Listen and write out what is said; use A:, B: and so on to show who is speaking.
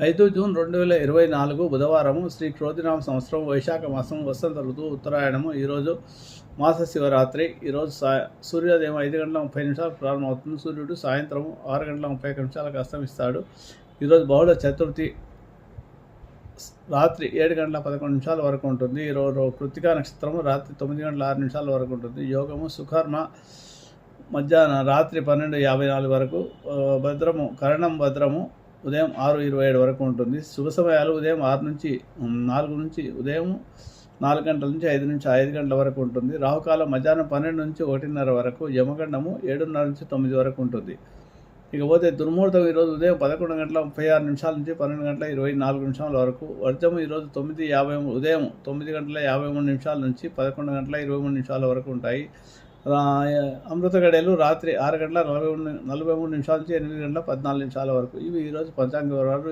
A: 5 June 2024 బుధవారము శ్రీ క్రోధినామ సంవత్సరం వైశాఖ మాసం వసంత ఋతువు ఉత్తరాయణము. ఈరోజు మాస శివరాత్రి. ఈరోజు సూర్యోదయం 5 గంటల 30 నిమిషాలు ప్రారంభమవుతుంది. సూర్యుడు సాయంత్రం 6 గంటల 30 నిమిషాలకు అస్తమిస్తాడు. ఈరోజు బహుళ చతుర్థి రాత్రి 7 గంటల 11 నిమిషాల వరకు ఉంటుంది. ఈరోజు కృత్తికా నక్షత్రము రాత్రి 9 గంటల 6 నిమిషాల వరకు ఉంటుంది. యోగము సుకర్మ మధ్యాహ్నం రాత్రి 12:54 వరకు. భద్రము కరణం భద్రము ఉదయం 6:27 వరకు ఉంటుంది. శుభ సమయాలు ఉదయం 6 నుంచి 4 నుంచి ఉదయం 4 గంటల నుంచి 5 గంటల వరకు ఉంటుంది. రాహుకాలం మధ్యాహ్నం 12 నుంచి 1:30 వరకు. యమగండము 7:30 నుంచి 9 వరకు ఉంటుంది. ఇకపోతే దుర్ముహూర్తం ఈరోజు ఉదయం 11 గంటల 36 నిమిషాల నుంచి 12 గంటల 24 నిమిషాల వరకు. వర్జము ఈరోజు ఉదయం 9 గంటల 53 నిమిషాల నుంచి 11 గంటల 23 నిమిషాల వరకు ఉంటాయి. అమృత గడియలు రాత్రి 6 గంటల 43 నిమిషాల నుంచి 8 గంటల 14 నిమిషాల వరకు. ఇవి ఈరోజు పంచాంగ వివరాలు.